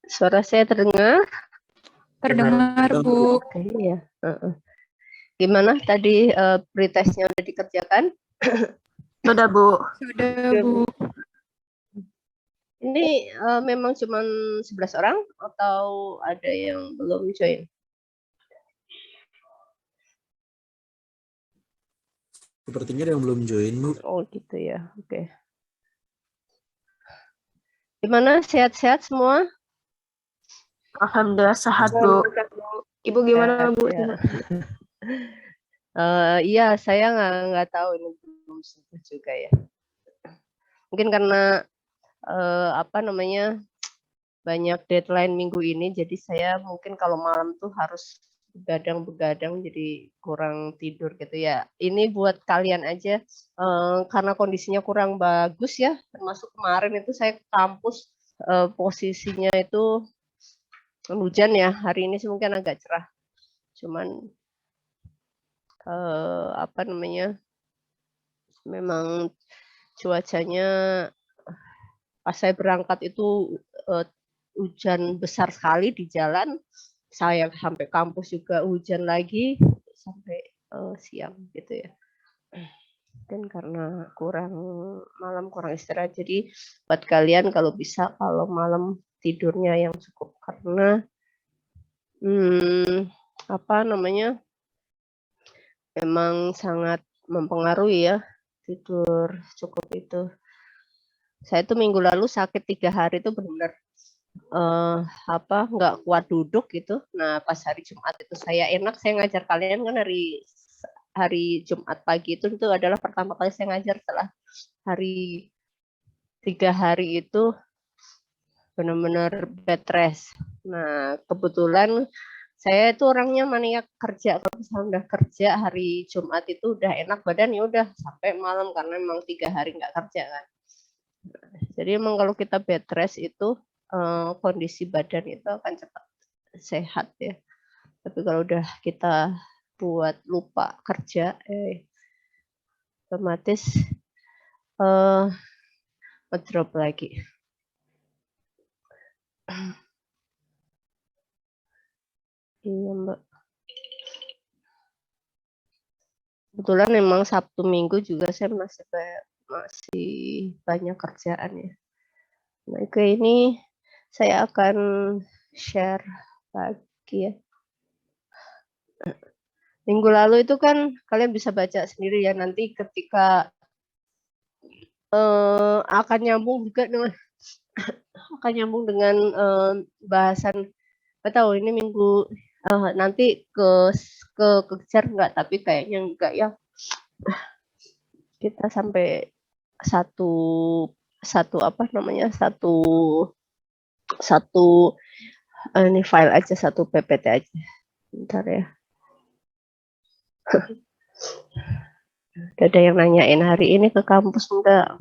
Suara saya terdengar? Terdengar, Bu. Oke, ya. Gimana tadi pretestnya udah dikerjakan? Sudah, Bu. Sudah, Bu. Ini memang cuma 11 orang atau ada yang belum join? Sepertinya ada yang belum join, Bu. Oh gitu ya, oke. Gimana, sehat-sehat semua? Alhamdulillah sehat, Bu. Ibu gimana, Bu? Ya. Iya, saya nggak tahu ini belum sempat juga ya. Mungkin karena banyak deadline minggu ini, jadi saya mungkin kalau malam tuh harus begadang jadi kurang tidur gitu ya. Ini buat kalian aja, karena kondisinya kurang bagus ya, termasuk kemarin itu saya ke kampus, posisinya itu hujan ya, hari ini sih mungkin agak cerah. Cuman memang cuacanya pas saya berangkat itu hujan besar sekali di jalan. Saya sampai kampus juga hujan lagi sampai siang gitu ya. Dan karena malam kurang istirahat, jadi buat kalian kalau bisa kalau malam tidurnya yang cukup karena memang sangat mempengaruhi ya tidur cukup itu. Saya tuh minggu lalu sakit 3 hari itu benar-benar nggak kuat duduk gitu. Nah pas hari Jumat itu saya enak, saya ngajar kalian kan hari Jumat pagi itu adalah pertama kali saya ngajar setelah hari 3 hari itu benar-benar bed rest. Nah kebetulan saya itu orangnya maniak kerja. Kalau misalnya udah kerja hari Jumat itu udah enak badan ya udah sampai malam karena memang 3 hari nggak kerja kan. Jadi emang kalau kita bed rest itu kondisi badan itu akan cepat sehat ya. Tapi kalau udah kita buat lupa kerja, otomatis ngedrop lagi. Iya Mbak. Kebetulan memang Sabtu Minggu juga saya masih banyak kerjaan ya. Nah ini saya akan share lagi ya. Minggu lalu itu kan kalian bisa baca sendiri ya, nanti ketika akan nyambung dengan bahasan nggak tahu ini minggu nanti kejar nggak, tapi kayaknya enggak ya. Kita sampai satu ini file aja, satu PPT aja. Bentar ya. Ada yang nanyain hari ini ke kampus enggak?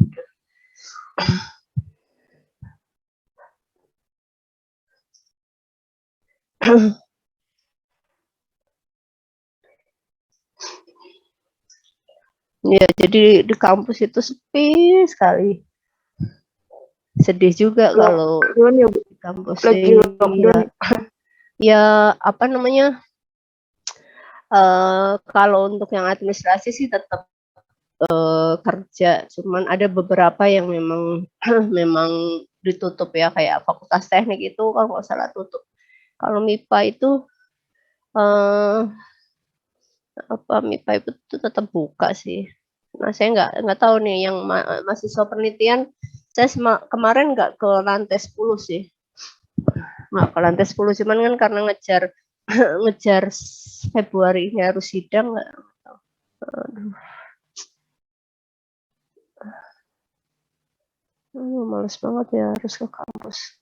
Ya, jadi di kampus itu sepi sekali. Sedih juga kalau di kampus ini. Ya, kalau untuk yang administrasi sih tetap kerja, cuman ada beberapa yang memang ditutup ya, kayak fakultas teknik itu kalau nggak salah tutup. Kalau MIPA itu MIPA itu tetap buka sih. Nah saya nggak tahu nih yang mahasiswa penelitian, saya kemarin nggak ke lantai 10 sih, nggak ke lantai 10, cuman kan karena ngejar Februari ini harus sidang nggak. Males banget ya harus ke kampus.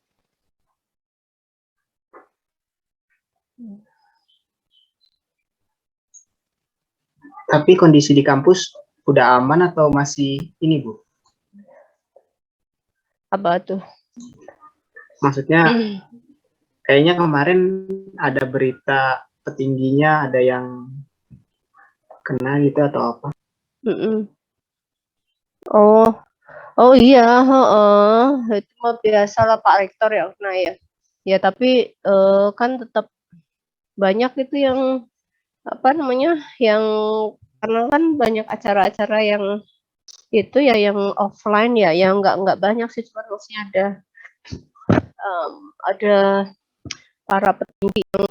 Tapi kondisi di kampus udah aman atau masih ini, Bu? Apa tuh? Maksudnya kayaknya kemarin ada berita petingginya ada yang kena gitu atau apa? Oh iya, itu mah biasalah Pak Rektor ya kena ya. Ya tapi kan tetap banyak itu yang apa namanya, yang karena kan banyak acara-acara yang itu ya yang offline ya, yang nggak banyak sih, cuma maksudnya ada para petinggi yang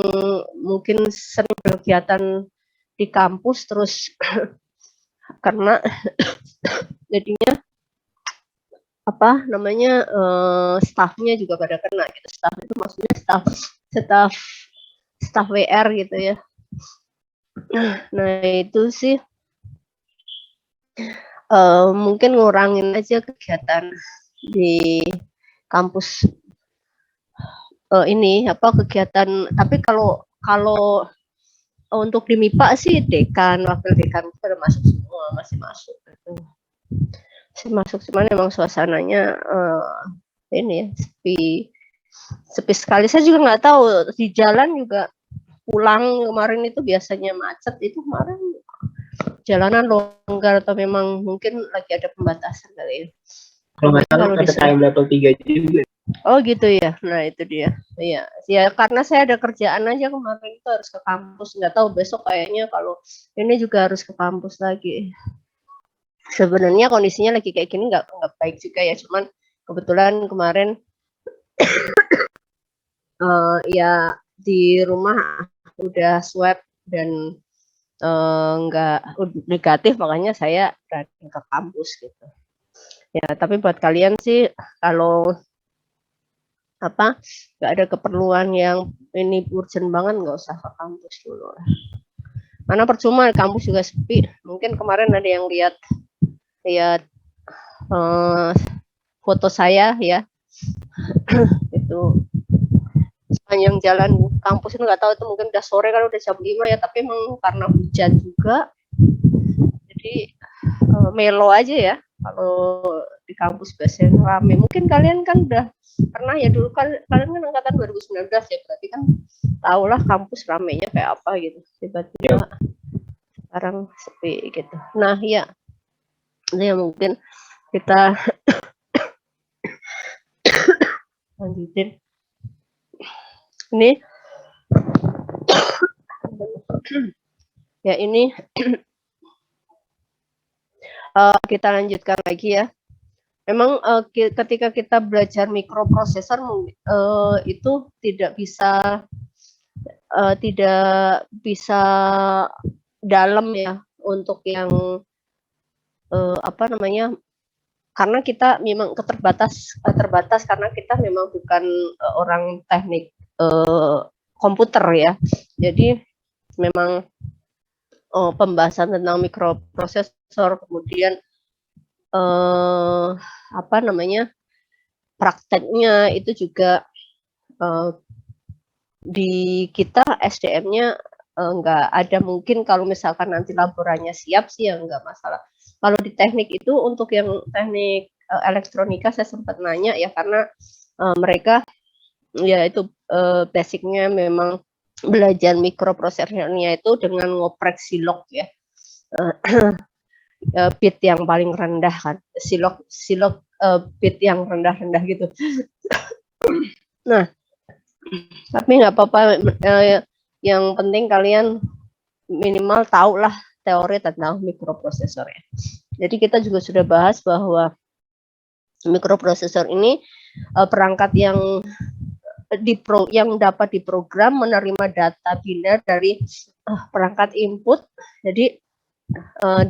mungkin sering berkegiatan di kampus terus karena jadinya apa namanya stafnya juga pada kena gitu. Staf itu maksudnya staf WR gitu ya. Nah itu sih mungkin ngurangin aja kegiatan di kampus ini apa kegiatan. Tapi kalau untuk di MIPA sih dekan, wakil dekan itu masuk semua, masih masuk gitu. Masih masuk, cuman emang suasananya ini ya sepi sekali. Saya juga nggak tahu di jalan juga pulang kemarin itu biasanya macet, itu kemarin jalanan longgar atau memang mungkin lagi ada pembatasan kali ya. Kalau nggak salah Kalau di PPKM level 3 juga. Oh gitu ya. Nah itu dia. Iya. Ya karena saya ada kerjaan aja kemarin itu harus ke kampus. Nggak tahu besok kayaknya kalau ini juga harus ke kampus lagi. Sebenarnya kondisinya lagi kayak gini nggak baik juga ya. Cuman kebetulan kemarin ya di rumah udah swab dan nggak negatif, makanya saya berani ke kampus gitu. Ya tapi buat kalian sih kalau apa nggak ada keperluan yang ini urgent banget, nggak usah ke kampus dulu lah. Karena percuma kampus juga sepi. Mungkin kemarin ada yang lihat foto saya ya itu sepanjang jalan kampus itu nggak tahu itu mungkin udah sore kan, udah jam 5 ya, tapi memang karena hujan juga jadi melo aja ya. Kalau di kampus biasanya rame. Mungkin kalian kan udah pernah ya, dulu kalian kan angkatan 2019 ya, berarti kan tahulah kampus ramenya kayak apa gitu. Tiba-tiba sekarang sepi gitu. Nah ya, ya mungkin kita lanjutin. Ini ya ini kita lanjutkan lagi ya. Memang ketika kita belajar mikroprosesor itu tidak bisa dalam ya untuk yang apa namanya, karena kita memang terbatas karena kita memang bukan orang teknik komputer ya. Jadi memang pembahasan tentang mikroprosesor, kemudian apa namanya, prakteknya itu juga di kita SDM-nya nggak ada. Mungkin kalau misalkan nanti laborannya siap sih ya nggak masalah. Kalau di teknik itu, untuk yang teknik elektronika saya sempat nanya ya, karena mereka ya itu basicnya memang belajar mikroprosesornya itu dengan ngoprek silok ya. Bit yang paling rendah kan, silok bit yang rendah-rendah gitu. Nah, tapi nggak apa-apa, yang penting kalian minimal tahu lah teori tentang mikroprosesor ya. Jadi kita juga sudah bahas bahwa mikroprosesor ini perangkat yang dapat diprogram menerima data biner dari perangkat input. Jadi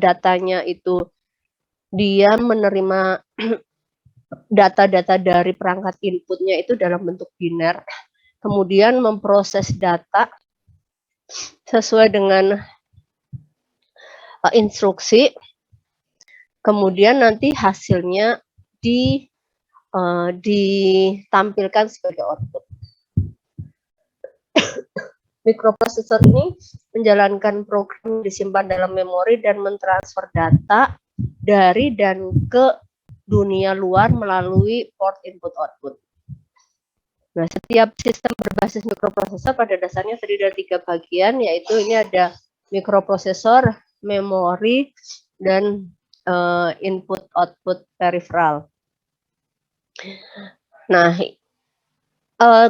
datanya itu dia menerima data-data dari perangkat inputnya itu dalam bentuk biner, kemudian memproses data sesuai dengan instruksi, kemudian nanti hasilnya ditampilkan sebagai output. Mikroprosesor ini menjalankan program disimpan dalam memori dan mentransfer data dari dan ke dunia luar melalui port input-output. Nah, setiap sistem berbasis mikroprosesor pada dasarnya terdiri dari 3 bagian, yaitu ini ada mikroprosesor, memori, dan input-output peripheral. Nah,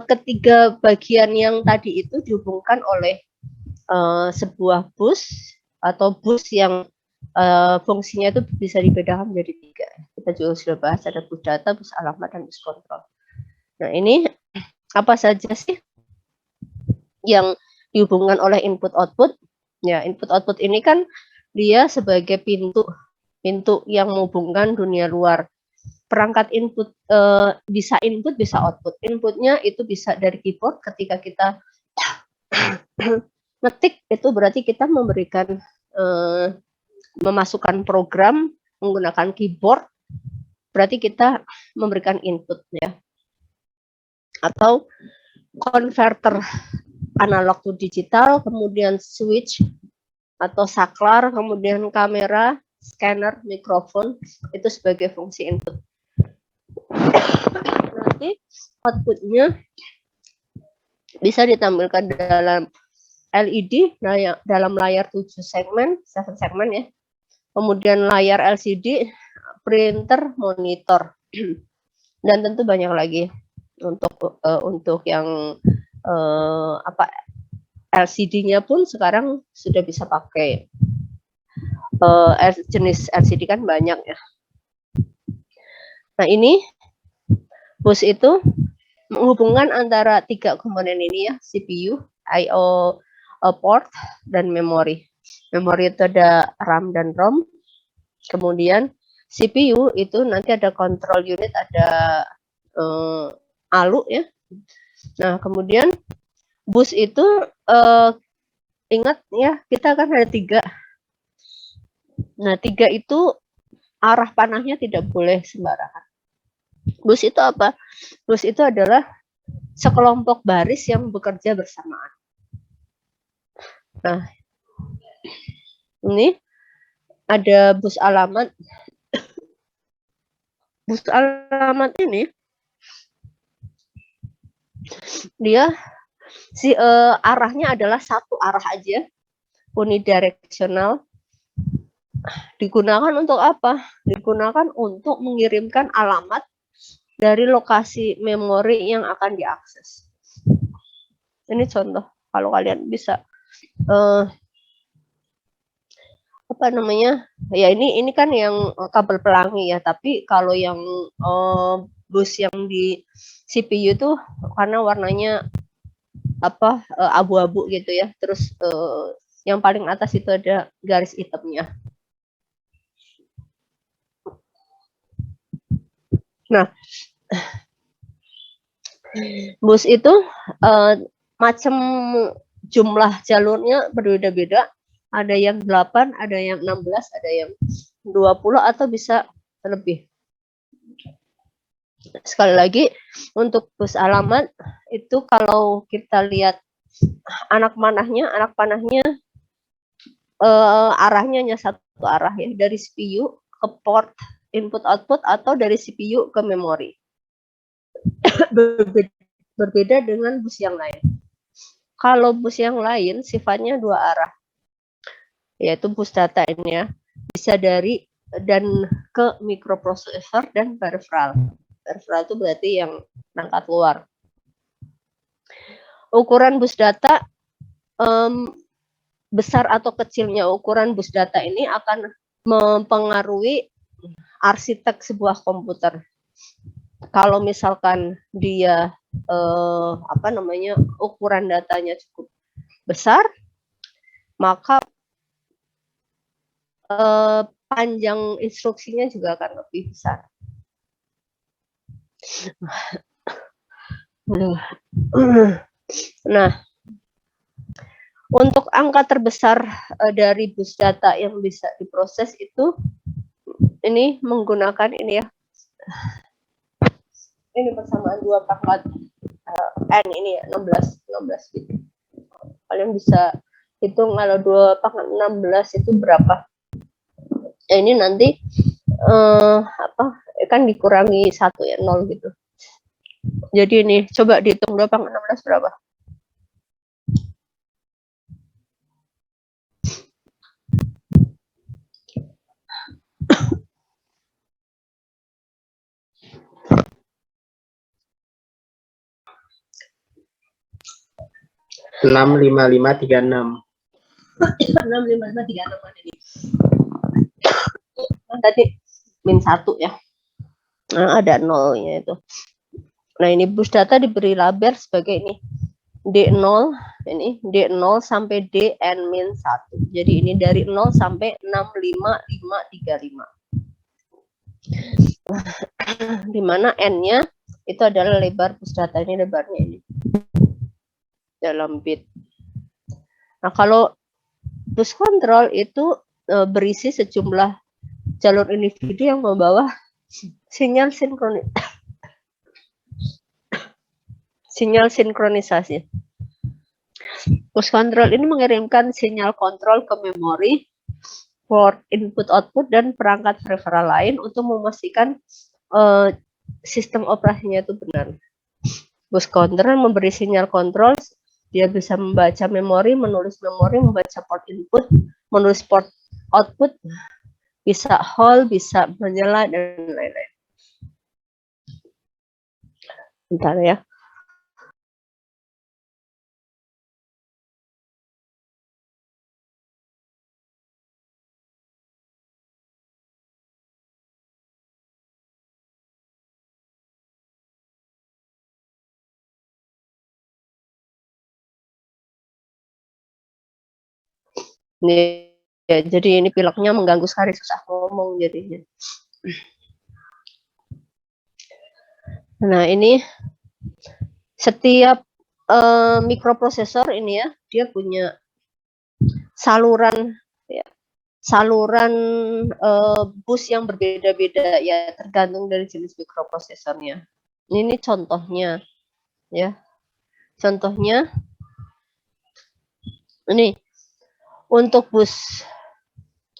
ketiga bagian yang tadi itu dihubungkan oleh sebuah bus atau bus yang fungsinya itu bisa dibedakan menjadi 3. Kita juga sudah bahas, ada bus data, bus alamat, dan bus kontrol. Nah, ini apa saja sih yang dihubungkan oleh input output? Ya, input output ini kan dia sebagai pintu yang menghubungkan dunia luar. Perangkat input bisa input, bisa output. Inputnya itu bisa dari keyboard ketika kita ngetik, itu berarti kita memberikan memasukkan program menggunakan keyboard, berarti kita memberikan input ya. Atau converter analog to digital, kemudian switch atau saklar, kemudian kamera, scanner, mikrofon, itu sebagai fungsi input. Nanti outputnya bisa ditampilkan dalam LED, dalam layar 7 segmen ya. Kemudian layar LCD, printer, monitor, dan tentu banyak lagi untuk yang LCD-nya pun sekarang sudah bisa pakai jenis LCD kan banyak ya. Nah, ini bus itu menghubungkan antara 3 komponen ini ya, CPU, I/O port, dan memori. Memori itu ada RAM dan ROM. Kemudian CPU itu nanti ada control unit, ada ALU ya. Nah, kemudian bus itu ingat ya, kita kan ada 3. Nah, 3 itu arah panahnya tidak boleh sembarangan. Bus itu apa? Bus itu adalah sekelompok baris yang bekerja bersamaan. Nah, ini ada bus alamat. Bus alamat ini dia arahnya adalah satu arah aja, unidirectional. Digunakan untuk apa? Digunakan untuk mengirimkan alamat dari lokasi memori yang akan diakses. Ini contoh, kalau kalian bisa apa namanya? Ya ini kan yang kabel pelangi ya, tapi kalau yang bus yang di CPU itu karena warnanya abu-abu gitu ya. Terus yang paling atas itu ada garis hitamnya. Nah, bus itu macam jumlah jalurnya berbeda-beda. Ada yang 8, ada yang 16, ada yang 20 atau bisa lebih. Sekali lagi, untuk bus alamat itu kalau kita lihat anak panahnya arahnya hanya satu arah ya, dari CPU ke port input output atau dari CPU ke memori. Berbeda dengan bus yang lain. Kalau bus yang lain sifatnya 2 arah, yaitu bus data ini ya, bisa dari dan ke mikroprosesor dan peripheral. Peripheral itu berarti yang perangkat luar. Ukuran bus data, besar atau kecilnya ukuran bus data ini akan mempengaruhi arsitek sebuah komputer. Kalau misalkan dia ukuran datanya cukup besar, maka panjang instruksinya juga akan lebih besar. Nah, untuk angka terbesar dari bus data yang bisa diproses itu ini menggunakan ini ya. Ini persamaan 2 pangkat n ini ya, 16 gitu. Kalian bisa hitung kalau 2 pangkat 16 itu berapa. Ya, ini nanti kan dikurangi 1 ya, 0 gitu. Jadi ini coba dihitung 2 pangkat 16 berapa? 65536. 65536 ada nih. Tadi -1 ya. Nah, ada nolnya itu. Nah, ini bus data diberi label sebagai ini D0, ini D0 sampai Dn-1. Jadi ini dari 0 sampai 65535. Di mana N-nya itu adalah lebar bus data, ini lebarnya ini dalam bit. Nah, kalau bus kontrol itu berisi sejumlah jalur individu yang membawa sinyal sinkronisasi. Bus kontrol ini mengirimkan sinyal kontrol ke memori, port input output, dan perangkat peripheral lain untuk memastikan sistem operasinya itu benar. Bus kontrol memberi sinyal kontrol, dia bisa membaca memori, membaca port input, menulis port output, bisa hold, bisa menyala, dan lain-lain. Bentar ya. Nih, ya, jadi ini pileknya mengganggu sekali, susah ngomong jadinya. Nah, ini setiap mikroprosesor ini ya, dia punya saluran ya, saluran bus yang berbeda-beda ya, tergantung dari jenis mikroprosesornya. Ini contohnya ya. Contohnya ini untuk bus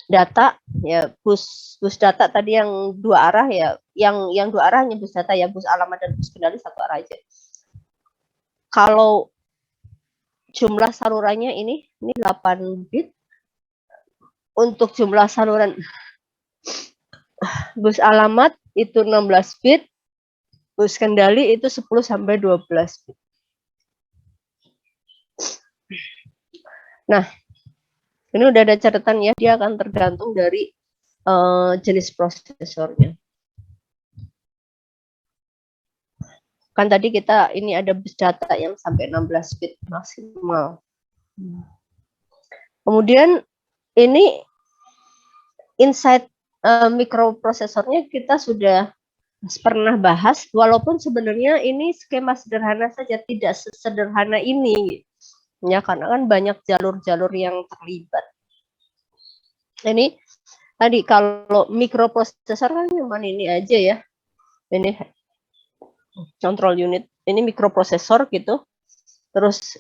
data ya, bus data tadi yang dua arah ya, yang dua arah hanya bus data ya, bus alamat dan bus kendali satu arah aja. Kalau jumlah salurannya ini 8 bit. Untuk jumlah saluran bus alamat itu 16 bit, bus kendali itu 10 sampai 12 bit. Nah, ini udah ada catatan ya, dia akan tergantung dari jenis prosesornya. Kan tadi kita ini ada bus data yang sampai 16 bit maksimal. Kemudian ini inside mikroprosesornya kita sudah pernah bahas, walaupun sebenarnya ini skema sederhana saja, tidak sesederhana ini. Ya, karena kan banyak jalur-jalur yang terlibat. Ini tadi kalau mikroprosesor kan cuma ini aja ya. Ini control unit, ini mikroprosesor gitu. Terus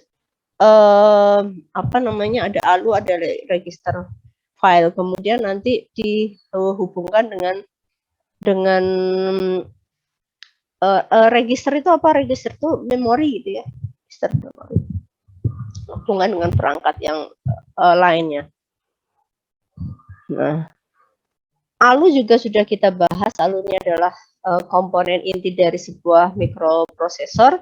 apa namanya, ada ALU, ada register file. Kemudian nanti dihubungkan dengan register itu apa? Register itu memori gitu ya. Register memori. Hubungan dengan perangkat yang lainnya. Nah, ALU juga sudah kita bahas. ALU ini adalah komponen inti dari sebuah mikroprosesor.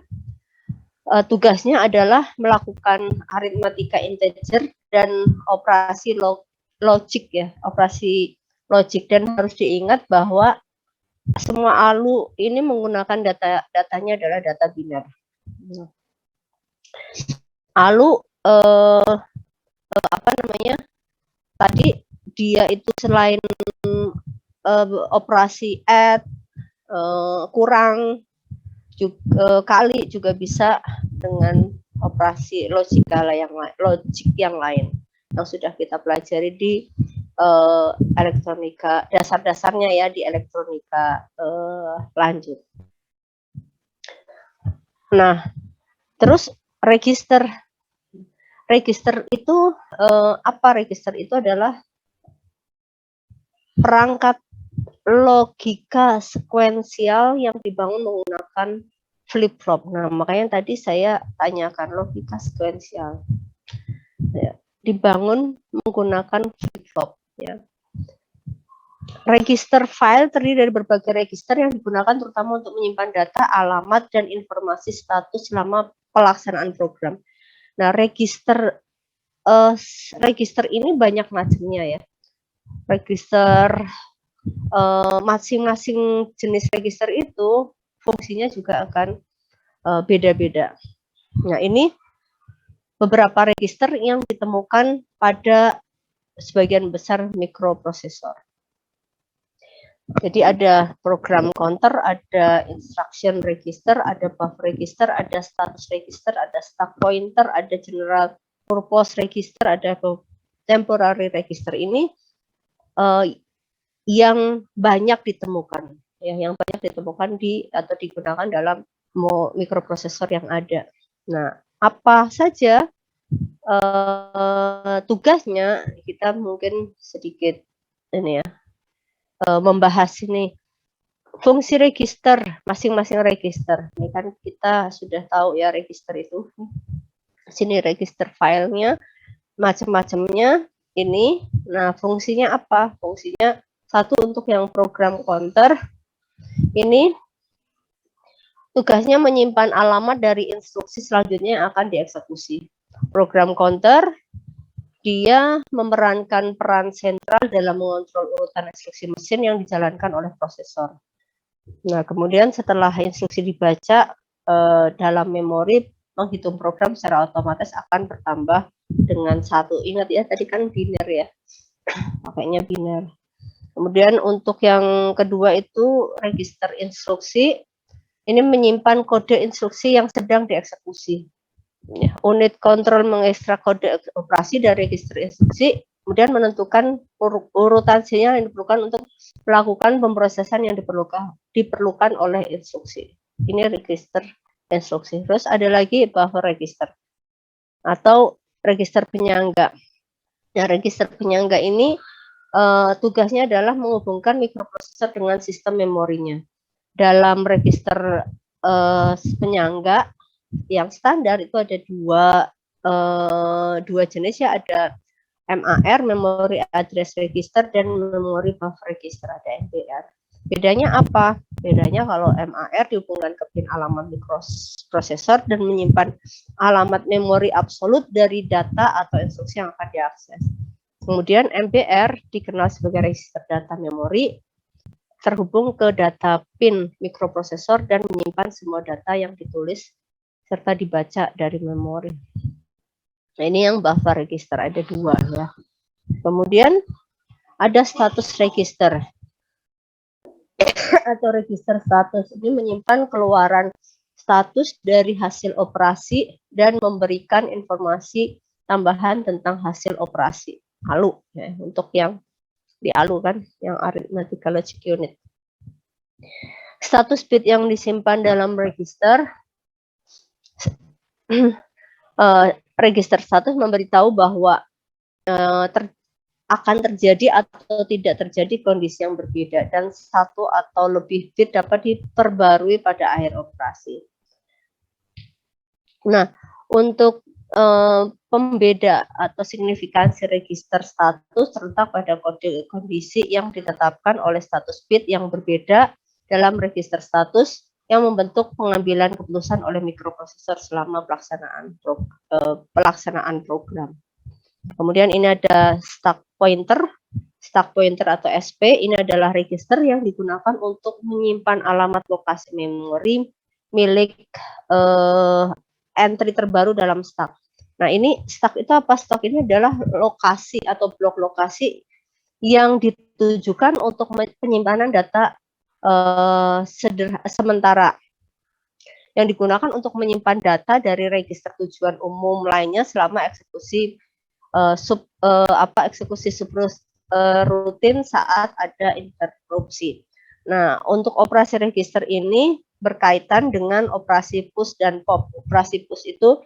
Tugasnya adalah melakukan aritmatika integer dan operasi logik ya, operasi logik. Dan harus diingat bahwa semua ALU ini menggunakan datanya adalah data biner. ALU apa namanya, tadi dia itu selain operasi add, kurang, juga, kali, juga bisa dengan operasi logik yang lain yang sudah kita pelajari di elektronika, dasar-dasarnya ya, di elektronika lanjut. Nah, terus register itu apa? Register itu adalah perangkat logika sekuensial yang dibangun menggunakan flip-flop. Nah, makanya tadi saya tanyakan logika sekuensial. Ya, dibangun menggunakan flip-flop. Ya. Register file terdiri dari berbagai register yang digunakan terutama untuk menyimpan data, alamat, dan informasi status selama pelaksanaan program. Nah, register ini banyak macamnya ya. Register masing-masing jenis register itu fungsinya juga akan beda-beda. Nah, ini beberapa register yang ditemukan pada sebagian besar mikroprosesor. Jadi ada program counter, ada instruction register, ada buffer register, ada status register, ada stack pointer, ada general purpose register, ada temporary register. Ini yang banyak ditemukan, ya, yang banyak ditemukan atau digunakan dalam mikroprosesor yang ada. Nah, apa saja tugasnya? Kita mungkin sedikit ini ya, membahas ini fungsi register, masing-masing register. Ini kan kita sudah tahu ya register itu. Sini register filenya, macam-macamnya ini. Nah, fungsinya apa? Fungsinya satu untuk yang program counter. Ini tugasnya menyimpan alamat dari instruksi selanjutnya yang akan dieksekusi. Program counter dia memerankan peran sentral dalam mengontrol urutan instruksi mesin yang dijalankan oleh prosesor. Nah, kemudian setelah instruksi dibaca dalam memori, menghitung program secara otomatis akan bertambah dengan 1. Ingat ya, tadi kan biner ya, pakainya biner. Kemudian untuk yang kedua itu register instruksi, ini menyimpan kode instruksi yang sedang dieksekusi. Ya, unit kontrol mengekstrak kode operasi dari register instruksi, kemudian menentukan urutan sinyal yang diperlukan untuk melakukan pemrosesan yang diperlukan oleh instruksi. Ini register instruksi. Terus ada lagi buffer register atau register penyangga. Nah, register penyangga ini tugasnya adalah menghubungkan mikroprosesor dengan sistem memorinya. Dalam register penyangga yang standar itu ada dua jenis ya, ada MAR, Memory Address Register, dan Memory Buffer Register, ada MBR. Bedanya apa? Bedanya kalau MAR dihubungkan ke pin alamat mikroprosesor dan menyimpan alamat memori absolut dari data atau instruksi yang akan diakses. Kemudian MBR dikenal sebagai register data memori, terhubung ke data pin mikroprosesor dan menyimpan semua data yang ditulis serta dibaca dari memori. Nah, ini yang buffer register, ada 2 ya. Kemudian ada status register atau register status. Ini menyimpan keluaran status dari hasil operasi dan memberikan informasi tambahan tentang hasil operasi. ALU ya, untuk yang di ALU kan, yang Arithmetic Logic Unit. Status bit yang disimpan dalam register register status memberitahu bahwa akan terjadi atau tidak terjadi kondisi yang berbeda, dan 1 atau lebih bit dapat diperbarui pada akhir operasi. Nah, untuk pembeda atau signifikansi register status terletak pada kode kondisi yang ditetapkan oleh status bit yang berbeda dalam register status yang membentuk pengambilan keputusan oleh mikroprosesor selama pelaksanaan program. Kemudian ini ada stack pointer atau SP. Ini adalah register yang digunakan untuk menyimpan alamat lokasi memori milik entry terbaru dalam stack. Nah, ini stack itu apa? Stack ini adalah lokasi atau blok lokasi yang ditujukan untuk penyimpanan data sementara yang digunakan untuk menyimpan data dari register tujuan umum lainnya selama eksekusi eksekusi subrutin saat ada interupsi. Nah, untuk operasi register ini berkaitan dengan operasi push dan pop. Operasi push itu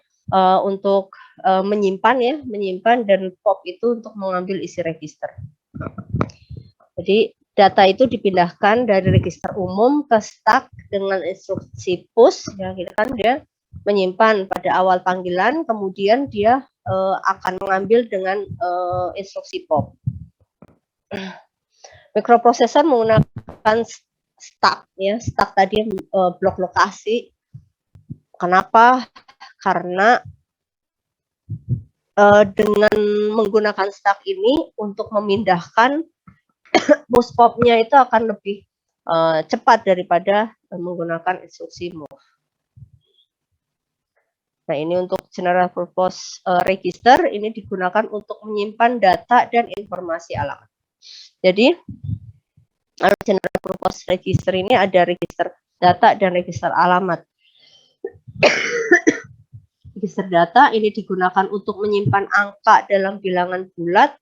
untuk menyimpan dan pop itu untuk mengambil isi register. Jadi data itu dipindahkan dari register umum ke stack dengan instruksi push, ya kan, dia menyimpan pada awal panggilan, kemudian dia akan mengambil dengan instruksi pop. Mikroprosesor menggunakan stack ya, stack tadi blok lokasi. Kenapa? Karena dengan menggunakan stack ini untuk memindahkan mouse pop-nya itu akan lebih cepat daripada menggunakan instruksi move. Nah, ini untuk general purpose register, ini digunakan untuk menyimpan data dan informasi alamat. Jadi, general purpose register ini ada register data dan register alamat. Register data ini digunakan untuk menyimpan angka dalam bilangan bulat,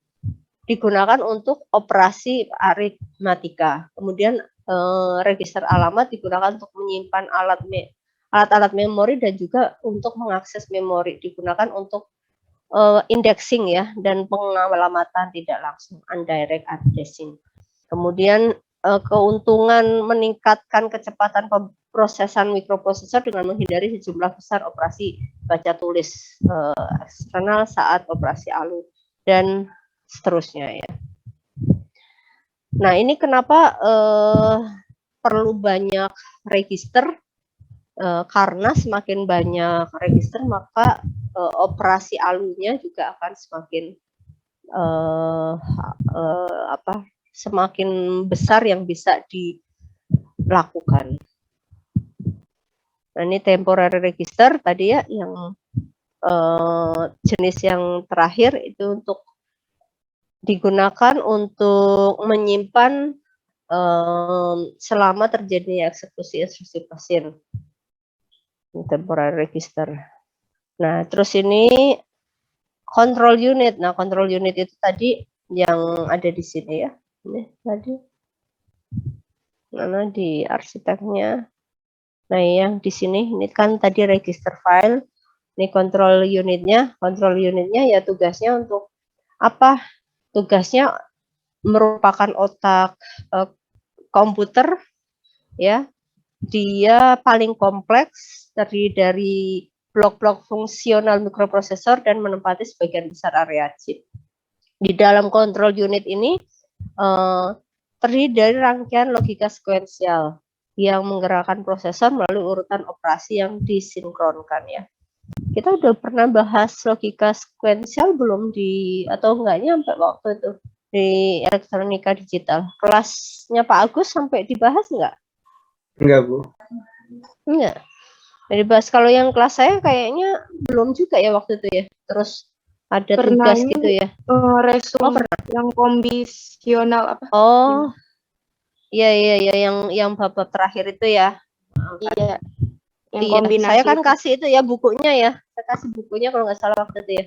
digunakan untuk operasi aritmatika. Kemudian register alamat digunakan untuk menyimpan alat-alat memori dan juga untuk mengakses memori, digunakan untuk indexing ya dan pengalamatan tidak langsung, indirect addressing. Kemudian keuntungan meningkatkan kecepatan pemrosesan mikroprosesor dengan menghindari sejumlah besar operasi baca tulis eksternal saat operasi ALU dan seterusnya ya. Nah, ini kenapa perlu banyak register? Karena semakin banyak register maka operasi ALU-nya juga akan semakin besar yang bisa dilakukan. Nah, ini temporary register tadi ya, yang jenis yang terakhir itu untuk digunakan untuk menyimpan selama terjadinya eksekusi instruksi mesin. Temporary register. Nah, terus ini control unit. Nah, control unit itu tadi yang ada di sini ya. Ini tadi. Mana di arsiteknya? Nah, yang di sini ini kan tadi register file. Ini control unitnya. Control unitnya ya tugasnya untuk apa? Tugasnya merupakan otak komputer ya. Dia paling kompleks, terdiri dari blok-blok fungsional mikroprosesor dan menempati sebagian besar area chip. Di dalam control unit ini terdiri dari rangkaian logika sekuensial yang menggerakkan prosesor melalui urutan operasi yang disinkronkan ya. Kita udah pernah bahas logika sekuensial belum atau enggaknya sampai waktu itu di elektronika digital. Kelasnya Pak Agus sampai dibahas enggak? Enggak, Bu. Enggak. Jadi bahas kalau yang kelas saya kayaknya belum juga ya waktu itu ya. Terus ada tugas Pernahnya, gitu ya. Resum yang kombisional apa? Oh. Iya yang bab terakhir itu ya. Iya. Yang Iya, kombinasi. saya kan kasih itu ya bukunya ya. Saya kasih bukunya kalau nggak salah waktu itu ya.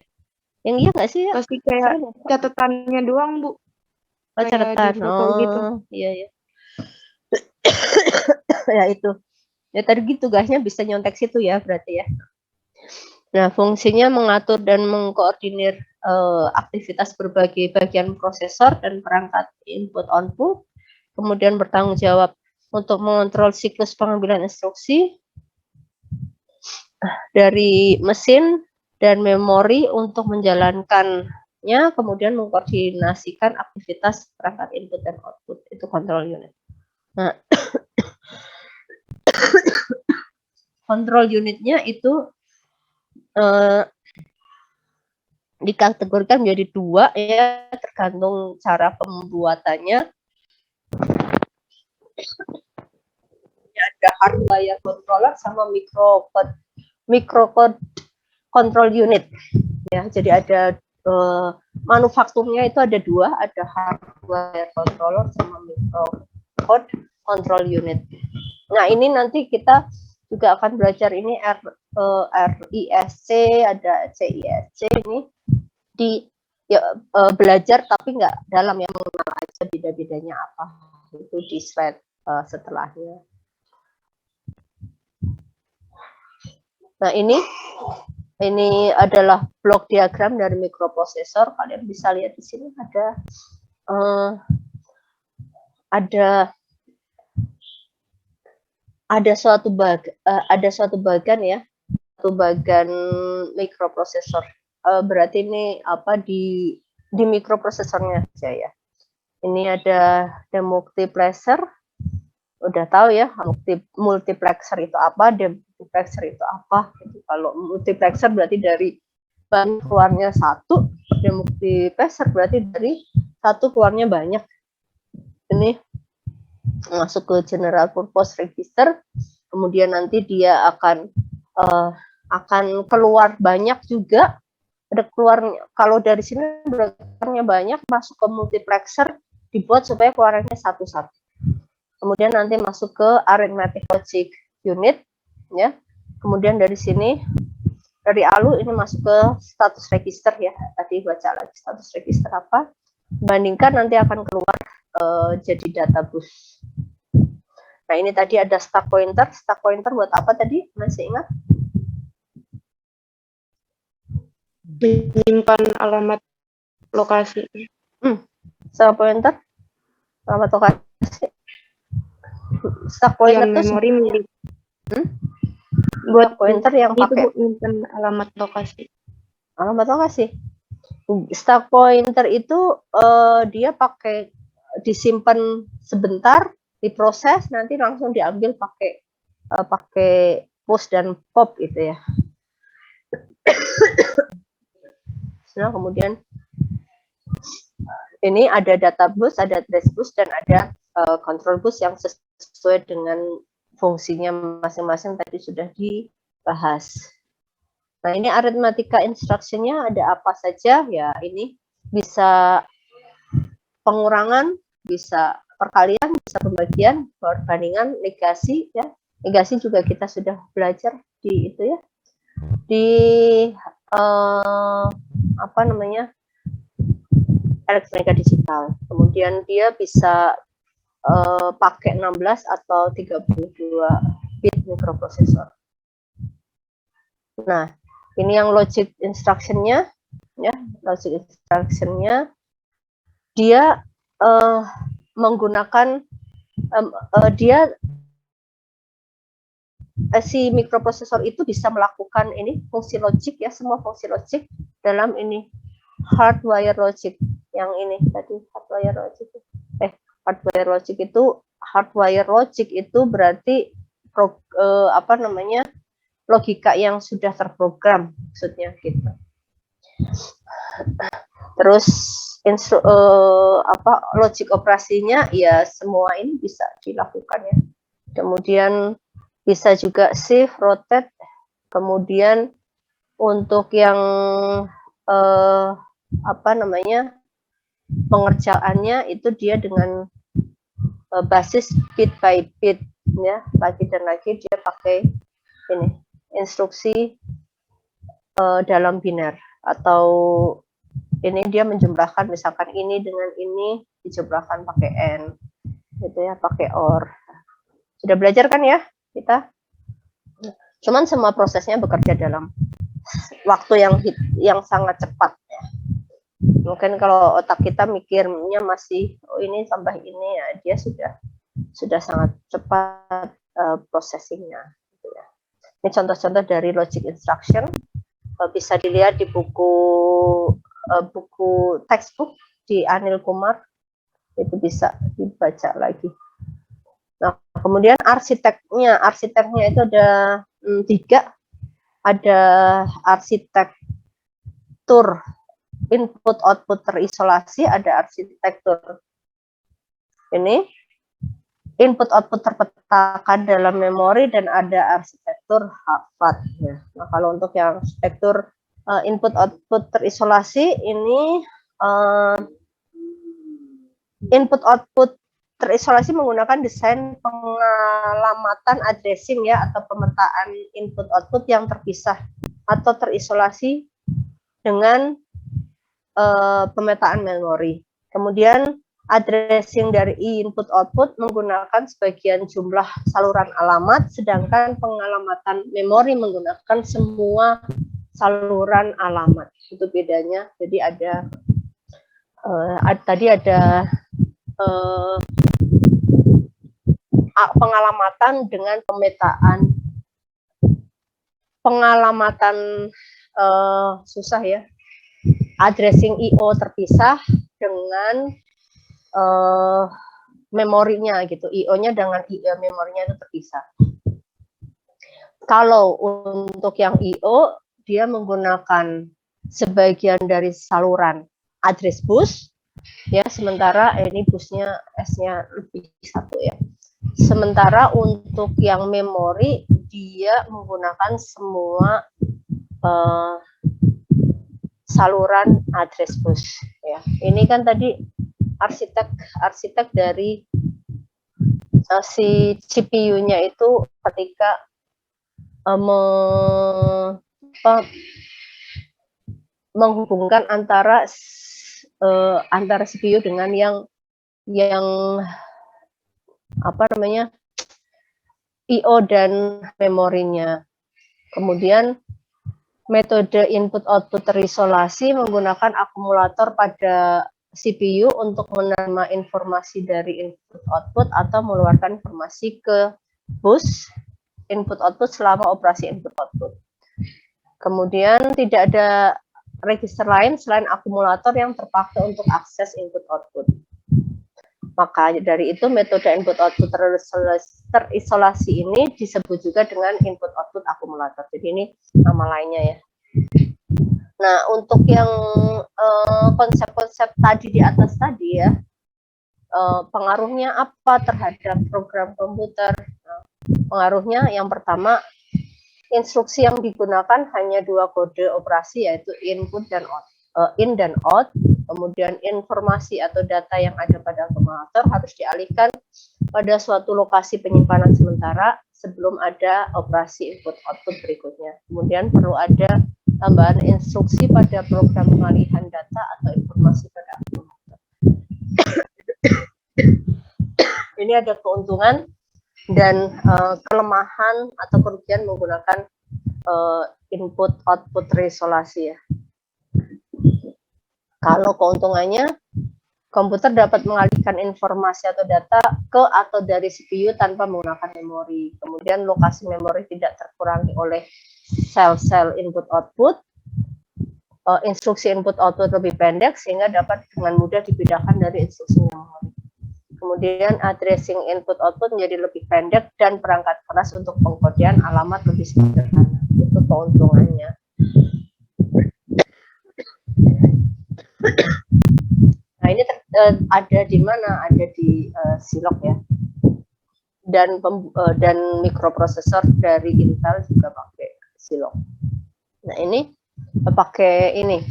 Yang iya nggak sih ya? Kasih kayak catatannya doang, Bu. Oh, catatan. Gitu. Iya. Ya itu. Ya tadi tugasnya bisa nyontek situ ya berarti ya. Nah, fungsinya mengatur dan mengkoordinir aktivitas berbagai bagian prosesor dan perangkat input-output, kemudian bertanggung jawab untuk mengontrol siklus pengambilan instruksi dari mesin dan memori untuk menjalankannya, kemudian mengkoordinasikan aktivitas perangkat input dan output, itu control unit. Nah, control unitnya itu dikategorikan menjadi dua ya, tergantung cara pembuatannya. Ada hardware controller sama microcode control unit ya. Jadi ada manufakturnya itu ada dua, ada hardware controller sama microcode control unit. Nah, ini nanti kita juga akan belajar ini RISC, ada CISC ini belajar tapi nggak dalam, yang mengenal aja beda-bedanya apa, itu di slide setelahnya. Nah, ini adalah blok diagram dari mikroprosesor. Kalian bisa lihat di sini ada suatu bagian ya, satu bagian mikroprosesor. Berarti ini apa di mikroprosesornya aja ya. Ini ada demultiplexer. Udah tahu ya multiplexer itu apa, demultiplexer itu apa gitu. Kalau multiplexer berarti dari bahan keluarnya 1, dia multiplexer berarti dari 1 keluarnya banyak. Ini masuk ke general purpose register, kemudian nanti dia akan keluar banyak juga. Ada keluarnya, kalau dari sini keluarnya banyak, masuk ke multiplexer, dibuat supaya keluarannya 1-1. Kemudian nanti masuk ke arithmetic logic unit, ya. Kemudian dari sini, dari ALU ini masuk ke status register, ya. Tadi baca lagi status register apa. Bandingkan nanti akan keluar jadi data bus. Nah, ini tadi ada stack pointer. Stack pointer buat apa tadi? Masih ingat? Menyimpan alamat lokasi. Stack pointer, alamat lokasi. Stack pointer Yang itu memori milik. buat pointer yang Itu pakai Bu, menyimpan alamat lokasi. alamat lokasi. Stack pointer itu dia pakai disimpan sebentar, diproses, nanti langsung diambil pakai push dan pop gitu ya. Nah, kemudian ini ada data bus, ada trace bus, dan ada control bus yang sesuai dengan fungsinya masing-masing tadi sudah dibahas. Nah, ini aritmatika instruction-nya ada apa saja? Ya, ini bisa pengurangan, bisa perkalian, bisa pembagian, perbandingan, negasi, ya. Negasi juga kita sudah belajar di itu ya. Di apa namanya? Elektronika digital. Kemudian dia bisa pakai 16 atau 32 bit microprocessor. Nah, ini yang logic instruction-nya, ya, logic instruction-nya dia menggunakan si mikroprosesor itu bisa melakukan ini fungsi logik ya, semua fungsi logik dalam ini hardware logic yang ini tadi hardware logic itu berarti logika yang sudah terprogram maksudnya gitu. Terus logik operasinya ya semua ini bisa dilakukan ya. Kemudian bisa juga shift, rotate. Kemudian untuk yang pengerjaannya itu dia dengan basis bit by bit ya, lagi dan lagi dia pakai ini instruksi dalam biner atau ini dia menjumlahkan misalkan ini dengan ini dijumlahkan pakai n gitu ya, pakai or. Sudah belajar kan ya kita? Cuman semua prosesnya bekerja dalam waktu yang sangat cepat ya. Mungkin kalau otak kita mikirnya masih ini tambah ini ya, dia sudah sangat cepat processingnya gitu ya. Ini contoh-contoh dari logic instruction, bisa dilihat di buku textbook di Anil Kumar, itu bisa dibaca lagi. Nah, kemudian arsiteknya itu ada 3, ada arsitektur input output terisolasi, ada arsitektur ini input output terpetakan dalam memori, dan ada arsitektur Harvard ya. Nah, kalau untuk yang arsitektur input output terisolasi ini input output terisolasi menggunakan desain pengalamatan addressing ya, atau pemetaan input output yang terpisah atau terisolasi dengan pemetaan memori. Kemudian addressing dari input output menggunakan sebagian jumlah saluran alamat, sedangkan pengalamatan memori menggunakan semua saluran alamat. Itu bedanya. Jadi ada tadi ada pengalamatan dengan pemetaan. Pengalamatan susah ya. Addressing IO terpisah dengan memorinya gitu. IO-nya dengan memorinya itu terpisah. Kalau untuk yang IO dia menggunakan sebagian dari saluran address bus, ya, sementara ini busnya S-nya lebih satu ya. Sementara untuk yang memori dia menggunakan semua saluran address bus ya. Ini kan tadi arsitek dari si CPU-nya itu ketika menghubungkan antara CPU dengan yang apa namanya I/O dan memorinya. Kemudian metode input output terisolasi menggunakan akumulator pada CPU untuk menerima informasi dari input output atau mengeluarkan informasi ke bus input output selama operasi input output. Kemudian tidak ada register lain selain akumulator yang terpakai untuk akses input output. Maka dari itu metode input output terisolasi ini disebut juga dengan input output akumulator. Jadi ini nama lainnya ya. Nah, untuk yang konsep-konsep tadi di atas tadi ya, pengaruhnya apa terhadap program komputer? Pengaruhnya yang pertama, instruksi yang digunakan hanya 2 kode operasi yaitu input dan out, in dan out. Kemudian informasi atau data yang ada pada akumulator harus dialihkan pada suatu lokasi penyimpanan sementara sebelum ada operasi input output berikutnya. Kemudian perlu ada tambahan instruksi pada program pengalihan data atau informasi pada akumulator. Ini ada keuntungan dan kelemahan atau kerugian menggunakan input output terisolasi ya. Kalau keuntungannya, komputer dapat mengalihkan informasi atau data ke atau dari CPU tanpa menggunakan memori. Kemudian lokasi memori tidak terkurangi oleh sel-sel input output. Instruksi input output lebih pendek sehingga dapat dengan mudah dipindahkan dari instruksi memori. Kemudian addressing input output menjadi lebih pendek dan perangkat keras untuk pengkodean alamat lebih sederhana. Itu keuntungannya. Nah, ini ada di mana? Ada di Zilog ya. Dan mikroprosesor dari Intel juga pakai Zilog. Nah, ini pakai ini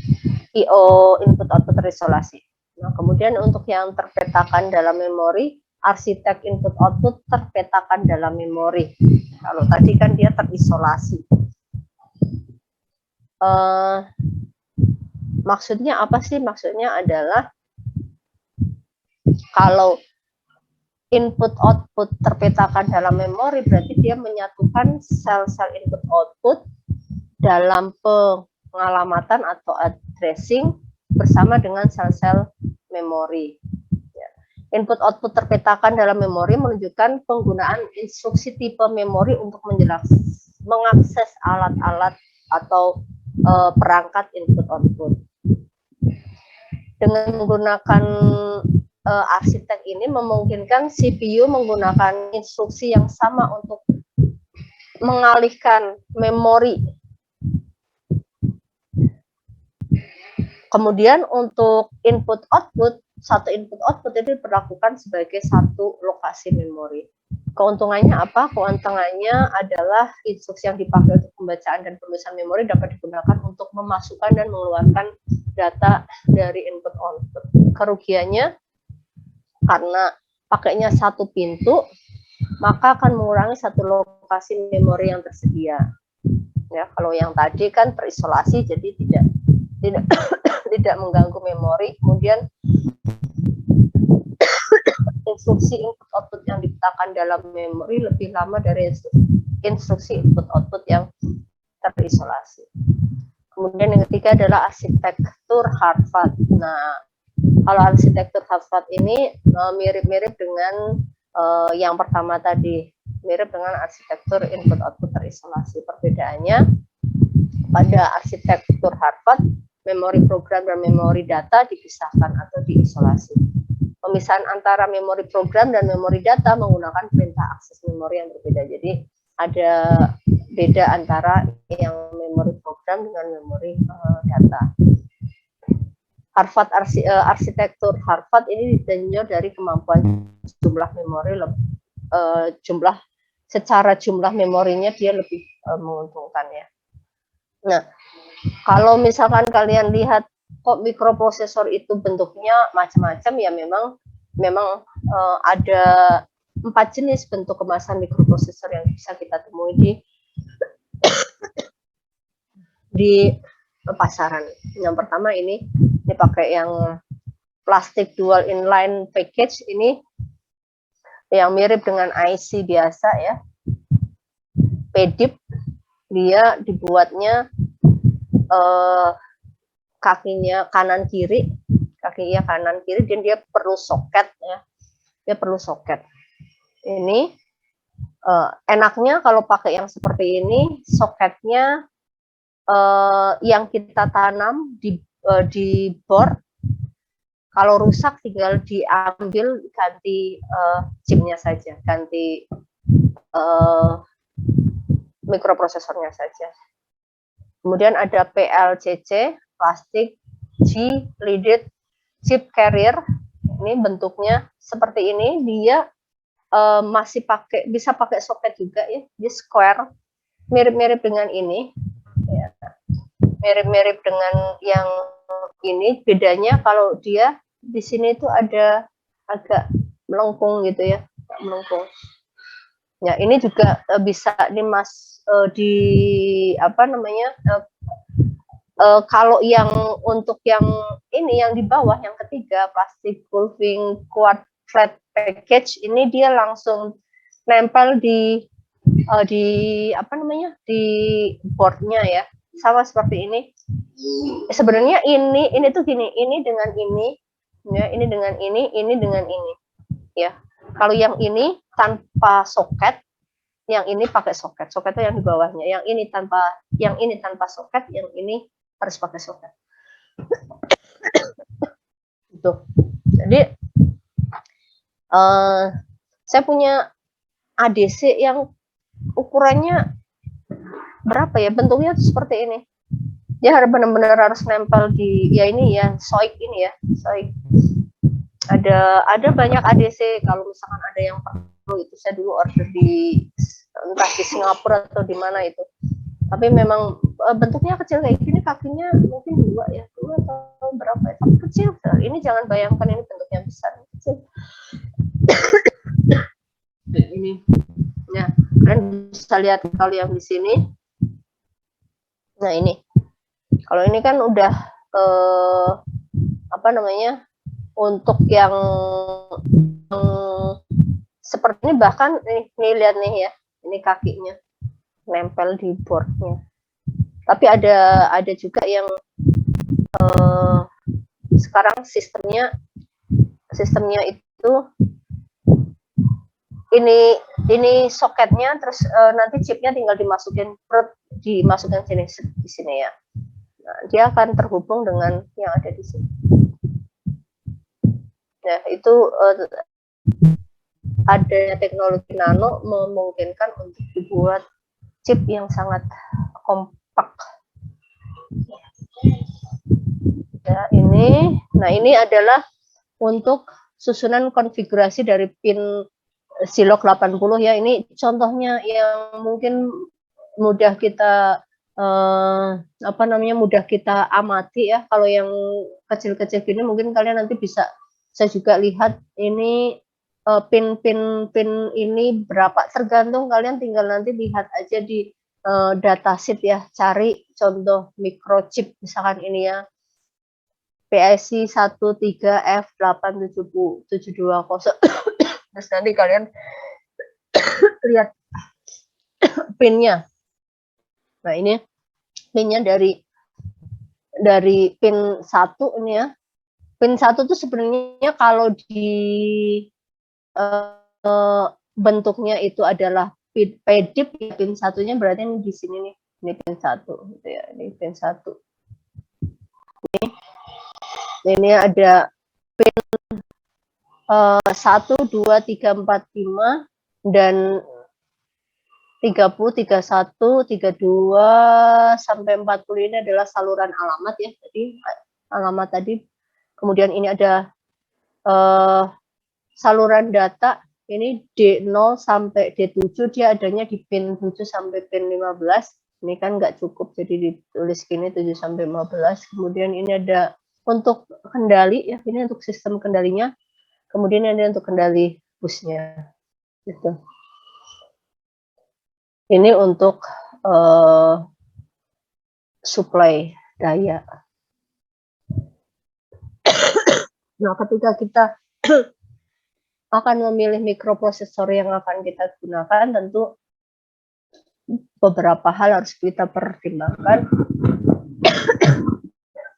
I/O input output terisolasi. Nah, kemudian untuk yang terpetakan dalam memori, arsitek input output terpetakan dalam memori. Kalau tadi kan dia terisolasi. Maksudnya apa sih? Maksudnya adalah kalau input output terpetakan dalam memori berarti dia menyatukan sel-sel input output dalam pengalamatan atau addressing bersama dengan sel-sel memori. Input output terpetakan dalam memori menunjukkan penggunaan instruksi tipe memori untuk mengakses alat-alat atau perangkat input output. Dengan menggunakan arsitek ini memungkinkan CPU menggunakan instruksi yang sama untuk mengalihkan memori. Kemudian untuk input output, satu input output itu diperlakukan sebagai satu lokasi memori. Keuntungannya apa? Keuntungannya adalah instruksi yang dipakai untuk pembacaan dan penulisan memori dapat digunakan untuk memasukkan dan mengeluarkan data dari input output. Kerugiannya karena pakainya satu pintu, maka akan mengurangi satu lokasi memori yang tersedia. Ya, kalau yang tadi kan terisolasi, jadi tidak mengganggu memori. Kemudian instruksi input output yang dipetakan dalam memori lebih lama dari instruksi input output yang terisolasi. Kemudian yang ketiga adalah arsitektur Harvard. Nah, kalau arsitektur Harvard ini mirip-mirip dengan yang pertama tadi, mirip dengan arsitektur input output terisolasi. Perbedaannya pada arsitektur Harvard, memori program dan memori data dipisahkan atau diisolasi. Pemisahan antara memori program dan memori data menggunakan perintah akses memori yang berbeda. Jadi ada beda antara yang memori program dengan memori data. Arsitektur Harvard ini ditinjau dari kemampuan jumlah memori, secara jumlah memorinya dia lebih menguntungkan ya. Nah, kalau misalkan kalian lihat kok mikroprosesor itu bentuknya macam-macam ya, memang ada 4 jenis bentuk kemasan mikroprosesor yang bisa kita temui di pasaran. Yang pertama ini pakai yang plastik dual inline package, ini yang mirip dengan IC biasa ya, PDIP. Dia dibuatnya kakinya kanan kiri, dan dia perlu soket ya, Ini enaknya kalau pakai yang seperti ini, soketnya yang kita tanam di board, kalau rusak tinggal diambil, ganti chipnya saja, ganti mikroprosesornya saja. Kemudian ada PLCC, plastic G-leaded chip carrier. Ini bentuknya seperti ini, dia masih bisa pakai soket juga ya, dia square, mirip-mirip dengan ini ya. Mirip-mirip dengan yang ini, bedanya kalau dia di sini itu ada agak melengkung gitu ya, melengkung. Ya, ini juga bisa kalau yang untuk yang ini, yang di bawah, yang ketiga, plastik pulving quad flat package, ini dia langsung nempel di boardnya ya, sama seperti ini. Sebenarnya ini tuh gini, ini dengan ini ya, ini dengan ini ya. Kalau yang ini tanpa soket, yang ini pakai soket. Soketnya yang di bawahnya. Yang ini tanpa soket, yang ini harus pakai soket. Gitu. Jadi saya punya ADC yang ukurannya berapa ya? Bentuknya seperti ini. Dia benar-benar harus nempel di SOIC ini ya, SOIC. Ada banyak ADC, kalau misalkan ada yang perlu itu saya dulu order entah di Singapura atau di mana itu. Tapi memang bentuknya kecil kayak gini, kakinya mungkin dua atau berapa ya, tapi kecil. Ini jangan bayangkan ini bentuknya besar, kecil. Ini ya, kalian bisa lihat kalau yang di sini. Nah, ini kalau ini kan udah untuk yang seperti ini, bahkan nih lihat nih ya, ini kakinya nempel di boardnya. Tapi ada juga yang sekarang sistemnya itu ini soketnya, terus nanti chipnya tinggal dimasukin di sini ya. Nah, dia akan terhubung dengan yang ada di sini. Nah, itu ada teknologi nano memungkinkan untuk dibuat chip yang sangat kompak. Ya, ini adalah untuk susunan konfigurasi dari pin Zilog 80 ya. Ini contohnya yang mungkin mudah kita mudah kita amati ya. Kalau yang kecil-kecil gini mungkin kalian nanti bisa saya juga lihat ini pin ini berapa, tergantung, kalian tinggal nanti lihat aja di datasheet ya, cari contoh microchip misalkan ini ya, PIC 13F8720. Terus nanti kalian lihat pinnya. Nah, ini pinnya dari pin 1 ini ya. Pin 1 itu sebenarnya kalau di bentuknya itu adalah PDIP ya, pin satunya berarti ini di sini nih. Ini pin 1 gitu ya. Ini pin 1. Ini ada pin 1, 2, 3, 4, 5 dan 30, 31, 32 sampai 40 ini adalah saluran alamat ya. Jadi alamat tadi. Kemudian ini ada saluran data. Ini D0 sampai D7 dia adanya di pin 7 sampai pin 15. Ini kan nggak cukup jadi ditulis gini 7 sampai 15. Kemudian ini ada untuk kendali ya, ini untuk sistem kendalinya. Kemudian ini untuk kendali busnya. Gitu. Ini untuk supply daya. Nah, ketika kita akan memilih mikroprosesor yang akan kita gunakan, tentu beberapa hal harus kita pertimbangkan.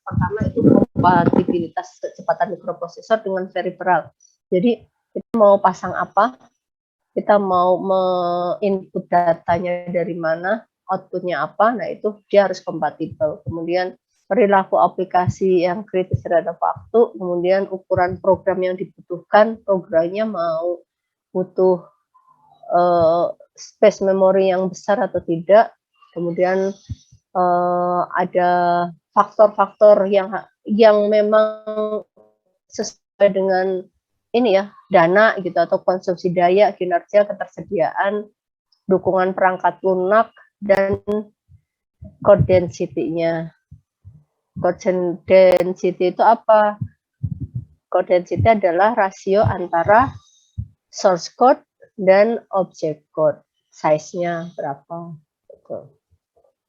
Pertama itu kompatibilitas kecepatan mikroprosesor dengan peripheral. Jadi kita mau pasang apa, kita mau input datanya dari mana, outputnya apa, nah itu dia harus kompatibel. Kemudian perilaku aplikasi yang kritis terhadap waktu, kemudian ukuran program yang dibutuhkan, programnya mau butuh space memory yang besar atau tidak, kemudian ada faktor-faktor yang memang sesuai dengan ini ya, dana gitu atau konsumsi daya, kinerja, ketersediaan, dukungan perangkat lunak, dan code density-nya. Code density itu apa? Code density adalah rasio antara source code dan object code. Size-nya berapa.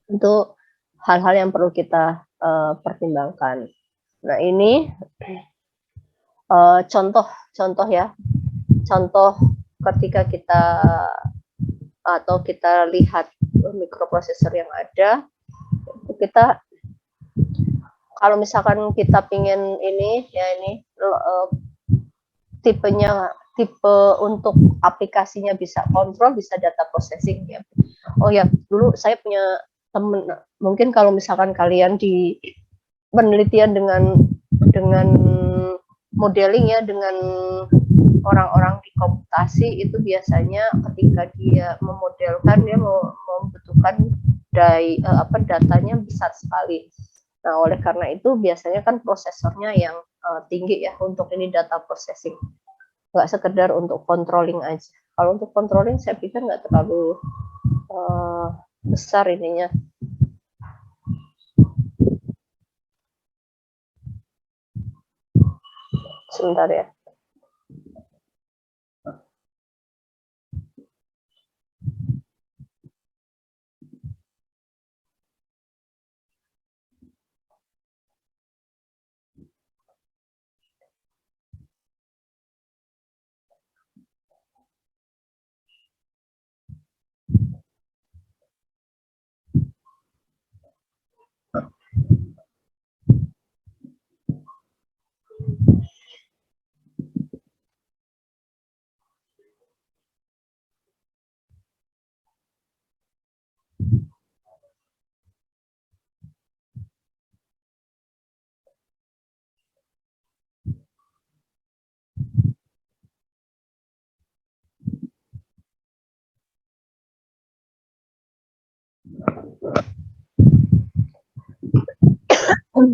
Itu hal-hal yang perlu kita pertimbangkan. Nah, ini contoh ya. Contoh ketika kita lihat mikroprosesor yang ada, kita kalau misalkan kita pingin ini tipe untuk aplikasinya bisa kontrol, bisa data processing ya. Oh ya, dulu saya punya temen, mungkin kalau misalkan kalian di penelitian dengan modeling ya, dengan orang-orang di komputasi itu biasanya ketika dia memodelkan, dia membutuhkan datanya besar sekali. Nah, oleh karena itu biasanya kan prosesornya yang tinggi ya untuk ini data processing. Nggak sekedar untuk controlling aja. Kalau untuk controlling saya pikir nggak terlalu besar ininya. Sebentar ya.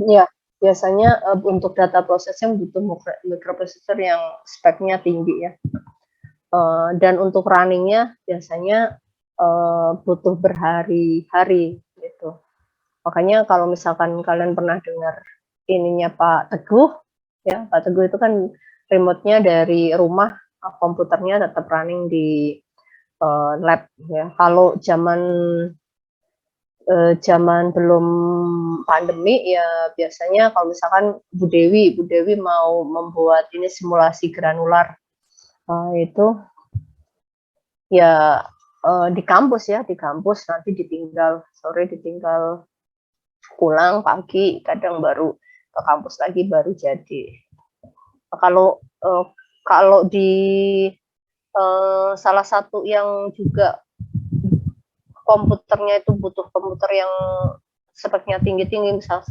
Ya, biasanya untuk data processing butuh mikroprosesor yang speknya tinggi ya. Dan untuk runningnya biasanya butuh berhari-hari gitu. Makanya kalau misalkan kalian pernah dengar ininya Pak Teguh, ya Pak Teguh itu kan remote-nya dari rumah, komputernya tetap running di lab ya. Kalau zaman belum pandemi ya biasanya kalau misalkan Bu Dewi mau membuat ini simulasi granular itu ya di kampus nanti ditinggal sore, ditinggal pulang pagi, kadang baru ke kampus lagi baru jadi. Kalau di salah satu yang juga komputernya itu butuh komputer yang speknya tinggi-tinggi, misal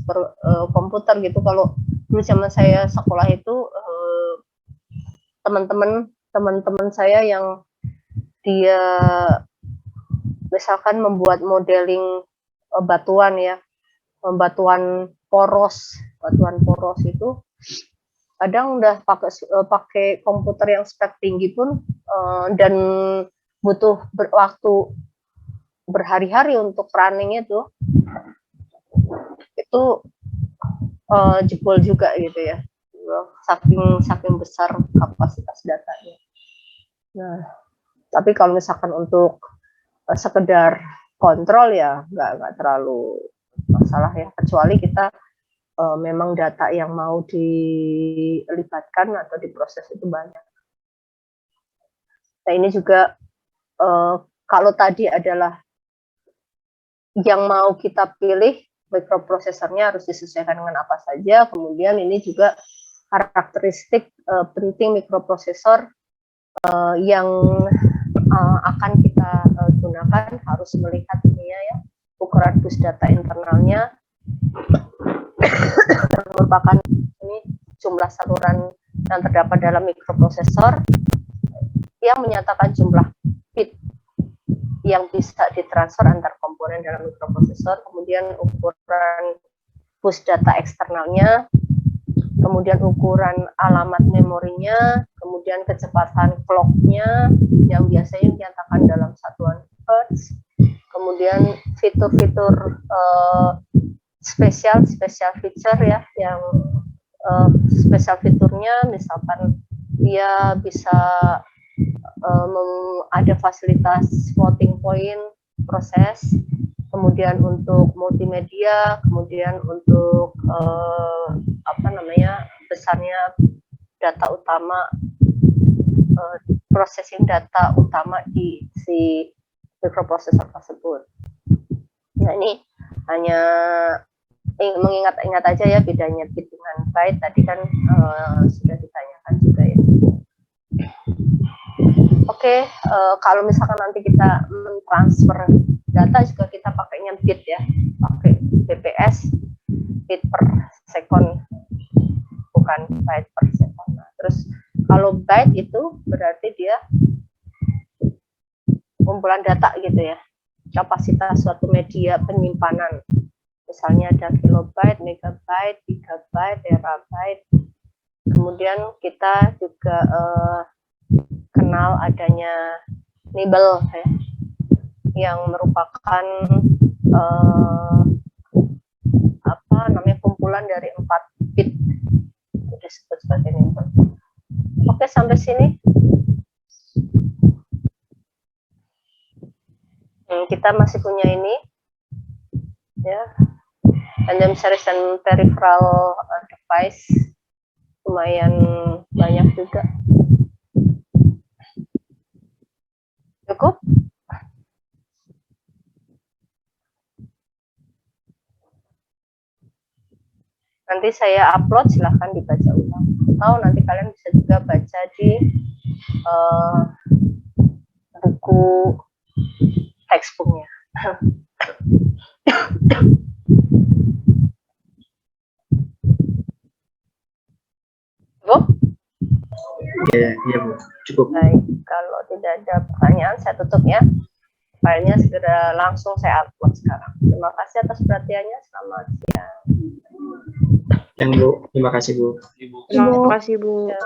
komputer gitu. Kalau dulu zaman saya sekolah itu teman-teman saya yang dia misalkan membuat modeling batuan ya, batuan poros itu kadang udah pakai komputer yang spek tinggi pun dan butuh waktu berhari-hari untuk running itu jebol juga gitu ya, saking besar kapasitas datanya. Nah, tapi kalau misalkan untuk sekedar kontrol ya nggak terlalu masalah ya, kecuali kita memang data yang mau dilibatkan atau diproses itu banyak. Nah ini juga kalau tadi adalah yang mau kita pilih mikroprosesornya harus disesuaikan dengan apa saja, kemudian ini juga karakteristik penting mikroprosesor yang akan kita gunakan harus melihat ini ya, ukuran bus data internalnya merupakan ini jumlah saluran yang terdapat dalam mikroprosesor yang menyatakan jumlah bit yang bisa ditransfer antar komponen dalam mikroprosesor, kemudian ukuran bus data eksternalnya, kemudian ukuran alamat memorinya, kemudian kecepatan clock-nya yang biasanya dinyatakan dalam satuan Hertz, kemudian fitur-fitur spesial feature ya, yang spesial fiturnya misalkan dia bisa ada fasilitas floating point proses, kemudian untuk multimedia, kemudian untuk besarnya data utama, processing data utama di si mikroprosesor tersebut. Nah ini hanya mengingat-ingat aja ya bedanya bit dengan byte, tadi kan sudah ditanyakan juga ya. Oke, kalau misalkan nanti kita mentransfer data juga kita pakainya bit ya, pakai bps, bit per second, bukan byte per second. Nah, terus kalau byte itu berarti dia kumpulan data gitu ya, kapasitas suatu media penyimpanan. Misalnya ada kilobyte, megabyte, gigabyte, terabyte. Kemudian kita juga kenal adanya nibble ya, yang merupakan kumpulan dari 4 bit, itu disebut sebagai nibble. Oke, sampai sini kita masih punya ini ya, tandem series dan peripheral device lumayan banyak juga. Cukup? Nanti saya upload, silahkan dibaca ulang. Atau nanti kalian bisa juga baca di buku textbooknya. Cukup? Iya Bu, cukup. Baik, kalau tidak ada pertanyaan saya tutup ya. Filenya segera langsung saya upload sekarang. Terima kasih atas perhatiannya. Selamat siang. Yang Bu, terima kasih Bu. Terima kasih Bu. Ya.